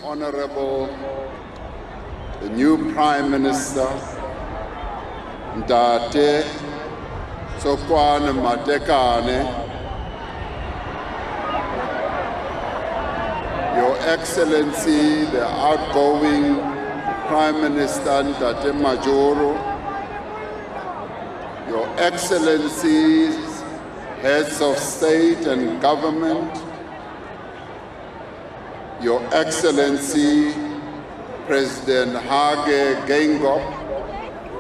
Honorable, the new Prime Minister, Ntsokoane Matekane, Your Excellency, the outgoing Prime Minister Ntate Majoro, Your Excellencies, Heads of State and Government, Your Excellency, President Hage Geingob,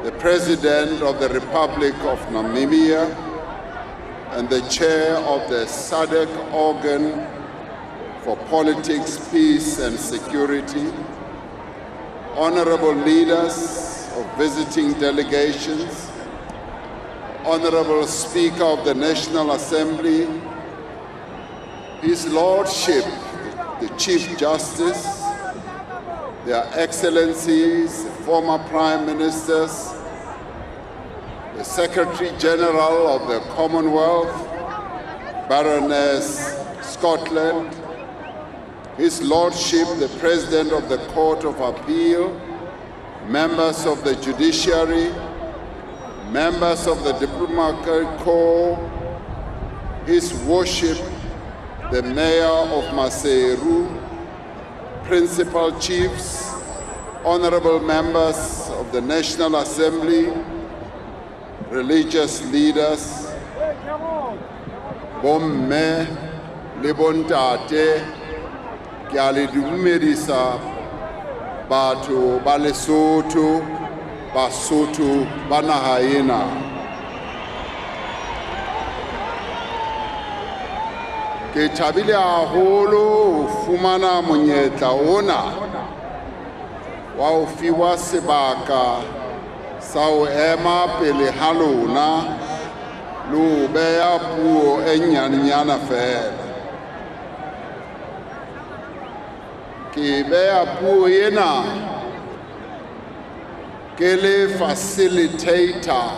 the President of the Republic of Namibia and the Chair of the SADC organ for Politics, Peace and Security, honorable leaders of visiting delegations, Honorable Speaker of the National Assembly, His Lordship, the Chief Justice, Their Excellencies, former Prime Ministers, the Secretary General of the Commonwealth, Baroness Scotland, His Lordship, the President of the Court of Appeal, members of the Judiciary, members of the Diplomatic Corps, His Worship, the Mayor of Maseru, Principal Chiefs, honorable members of the National Assembly, religious leaders, bomme le bontate, ke a le dumedisa batho ba Lesotho, Basotho ba naha ena. Ke thabile haholo ho fumana monyetla ona wa ho fiwa sebaka sa ho ema pele ha lona le ho beha puo e nyanenyana fela. Ke beha puo ena ke le facilitator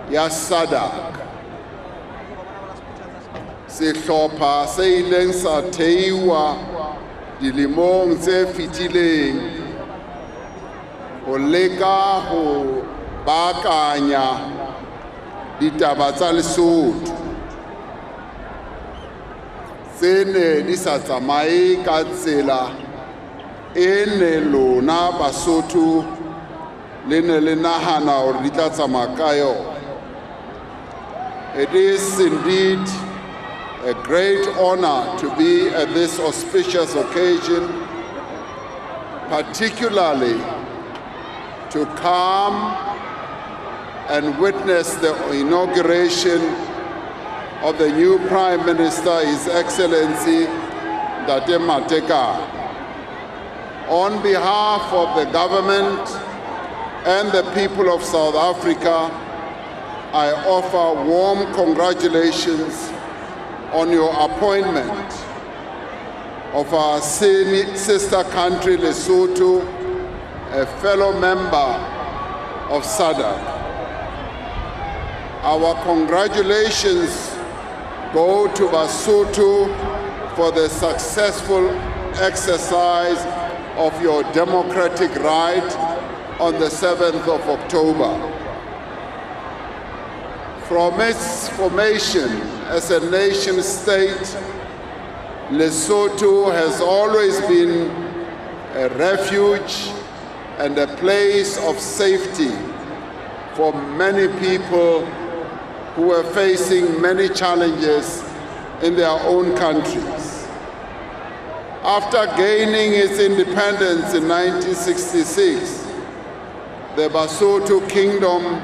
ya SADC. Sehlopha se ileng sa theiwa dilemong tse fetileng ho leka ho baakanya ditaba tsa Lesotho tse ne di sa tsamaye ka tsela e ne lona Basotho le ne le nahana hore di tla tsamaya ka yona. It is indeed a great honor to be at this auspicious occasion, particularly to come and witness the inauguration of the new Prime Minister, His Excellency Ntate Matekane. On behalf of the government and the people of South Africa, I offer warm congratulations on your appointment of our sister country, Lesotho, a fellow member of SADC. Our congratulations go to Basotho for the successful exercise of your democratic right on the 7th of October. From its formation as a nation state, Lesotho has always been a refuge and a place of safety for many people who are facing many challenges in their own countries. After gaining its independence in 1966, the Basotho Kingdom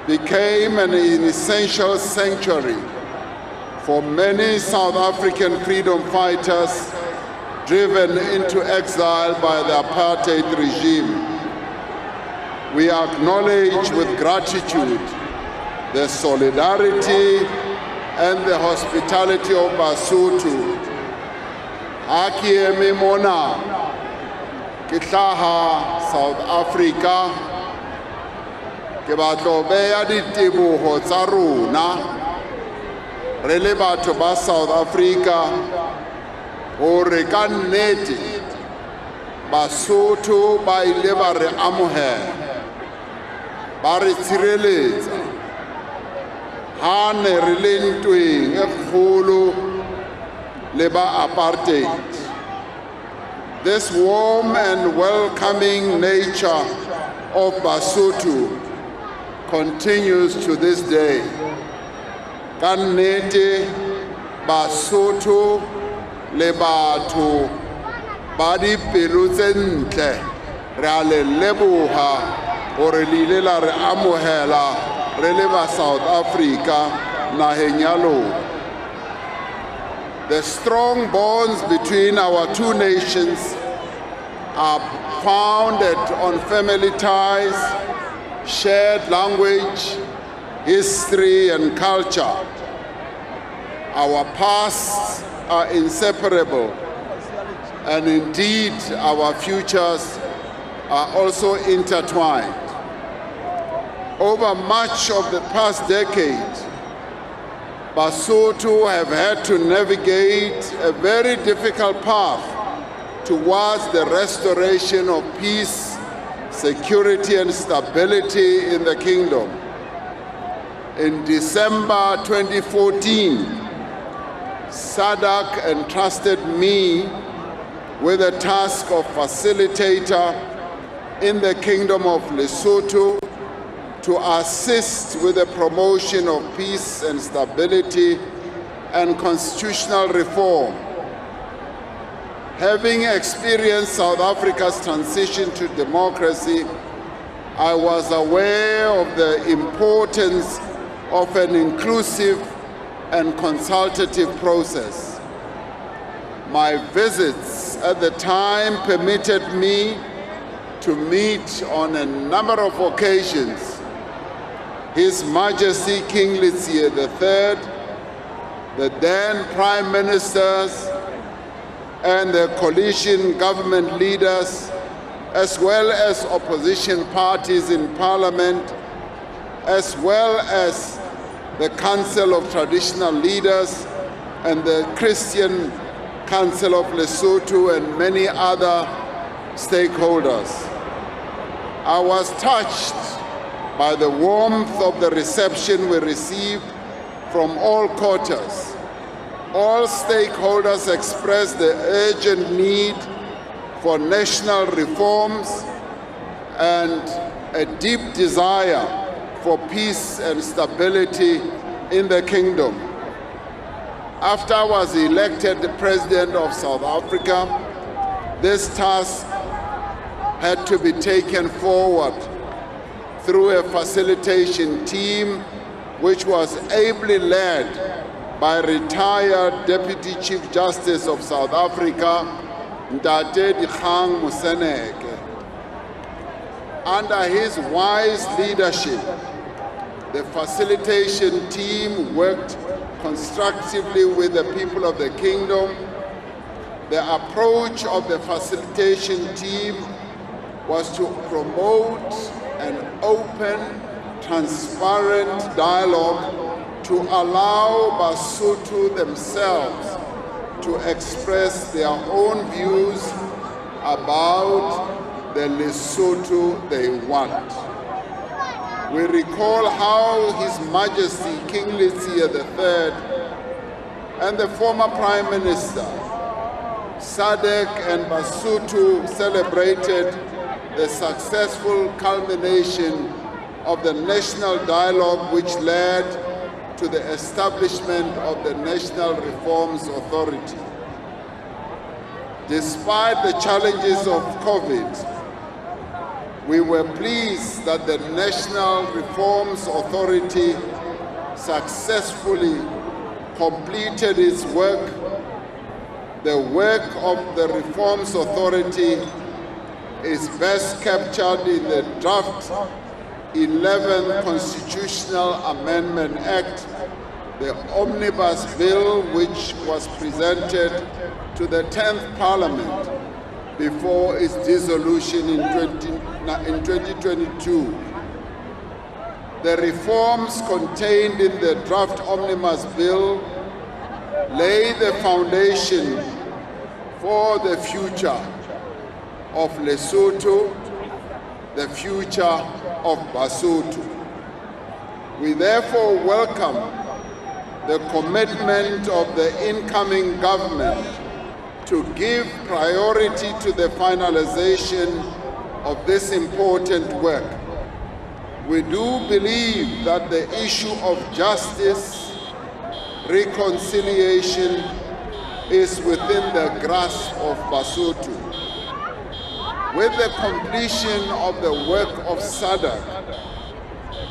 became an essential sanctuary for many South African freedom fighters driven into exile by the apartheid regime. We acknowledge with gratitude the solidarity and the hospitality of Basotho. Aki eme mona ke hlaha South Africa, ke batlo beya diteboho tsa rona re le batho ba South Africa hore ka nnete Basotho ba ile ba re amohela, ba re tshireletsa ha ne re le ntweng e kgolo le ba apartheid. This warm and welcoming nature of Basotho continues to this day. Ka nnete Basotho le batho ba dipelo tse ntle re a le leboha gore le ile la re amohela re le ba South Africa naheng ya lona. The strong bonds between our two nations are founded on family ties, shared language, history, and culture. Our pasts are inseparable, and indeed our futures are also intertwined. Over much of the past decade, Basotho have had to navigate a very difficult path towards the restoration of peace, security, and stability in the kingdom. In December 2014, SADC entrusted me with the task of facilitator in the Kingdom of Lesotho to assist with the promotion of peace and stability and constitutional reform. Having experienced South Africa's transition to democracy, I was aware of the importance of an inclusive and consultative process. My visits at the time permitted me to meet on a number of occasions His Majesty King Letsie III, the then Prime Ministers, and the coalition government leaders, as well as opposition parties in Parliament, as well as the Council of Traditional Leaders and the Christian Council of Lesotho and many other stakeholders. I was touched by the warmth of the reception we received from all quarters. All stakeholders expressed the urgent need for national reforms and a deep desire for peace and stability in the kingdom. After I was elected the President of South Africa, this task had to be taken forward through a facilitation team which was ably led by retired Deputy Chief Justice of South Africa, Ntate Dikgang Moseneke. Under his wise leadership, the facilitation team worked constructively with the people of the kingdom. The approach of the facilitation team was to promote an open, transparent dialogue to allow Basotho themselves to express their own views about the Lesotho they want. We recall how His Majesty King Letsie III and the former Prime Minister, SADC and Basotho celebrated the successful culmination of the national dialogue which led to the establishment of the National Reforms Authority. Despite the challenges of COVID, we were pleased that the National Reforms Authority successfully completed its work. The work of the Reforms Authority is best captured in the draft 11th Constitutional Amendment Act, the Omnibus Bill, which was presented to the 10th Parliament before its dissolution in 2022. The reforms contained in the draft Omnibus Bill lay the foundation for the future of Lesotho, the future of Basotho. We therefore welcome the commitment of the incoming government to give priority to the finalization of this important work. We do believe that the issue of justice, reconciliation is within the grasp of Basotho. With the completion of the work of SADC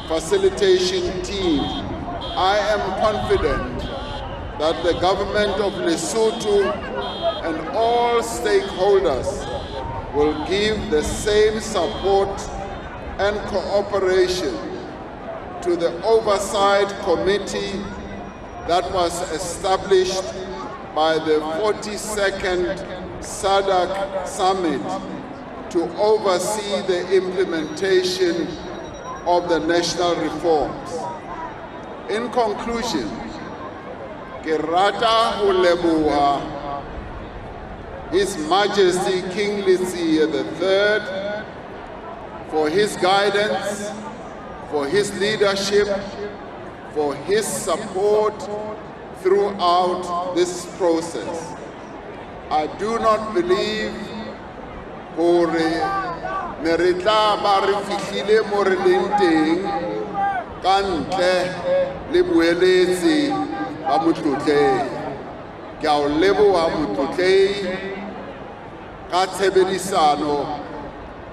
Facilitation team, I am confident that the government of Lesotho and all stakeholders will give the same support and cooperation to the Oversight Committee that was established by the 42nd SADC Summit to oversee the implementation of the national reforms. In conclusion, ke rata ho leboha His Majesty King Letsie III for his guidance, for his leadership, for his support throughout this process. I do not believe hore ne re tla ba re fihlile mo re leng teng ka ntle le boeletsi ba motlotlehi. Ke a o leboha motlotlehi ka tshebedisano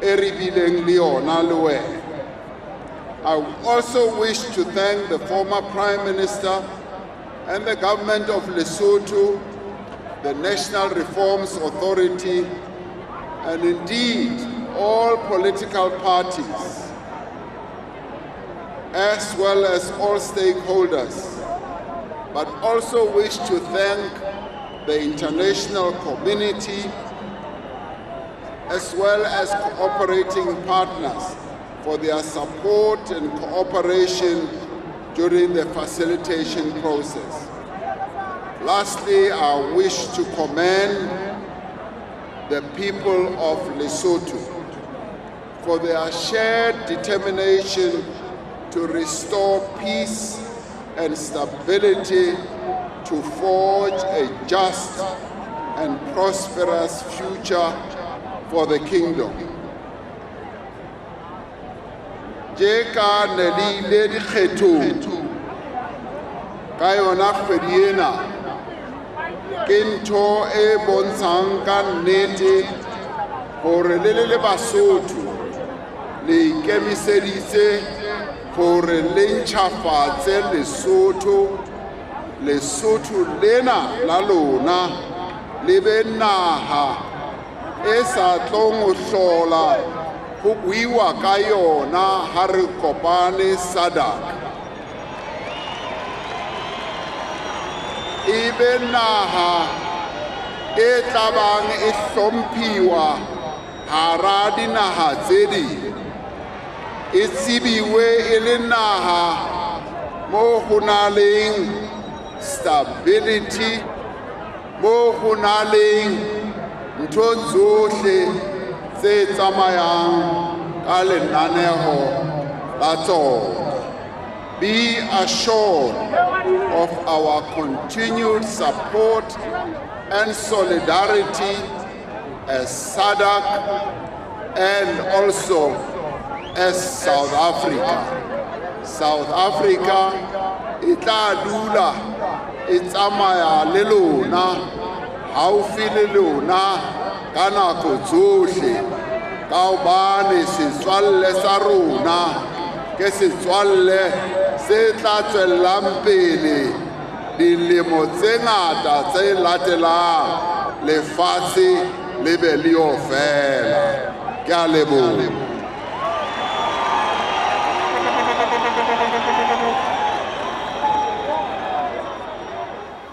e re bileng le yona le wena. I also wish to thank the former Prime Minister and the government of Lesotho, the National Reforms Authority, and indeed all political parties, as well as all stakeholders, but also wish to thank the international community as well as cooperating partners for their support and cooperation during the facilitation process. Lastly, I wish to commend the people of Lesotho for their shared determination to restore peace and stability to forge a just and prosperous future for the kingdom. Jeka nelile dikgetho ka yona kgwedi ena ke ntho e bontshang ka nnete hore le Basotho le ikemiseditse hore le ntjhafatse Lesotho lena la lona le be naha e sa tlong ho hlola ho buiwa ka yona ha re kopane SADC. E be naha e tlabang e hlomphiwa hara dinaha tse ding, e tsibiwe e le naha mo ho na leng stability, mo ho na leng ntho tsohle tse tsamayang ka lenaneo la tsona. Be assured of our continued support and solidarity as SADC and also as South Africa. South Africa itla dula itsamaya le lona, haufi le lona ka nako tsohle, ka hobane setswalle sa rona ke setswalle se tla tswelang pele dilemo tse ngata tse latelang lefatshe le be le yo fela. Ke a leboha.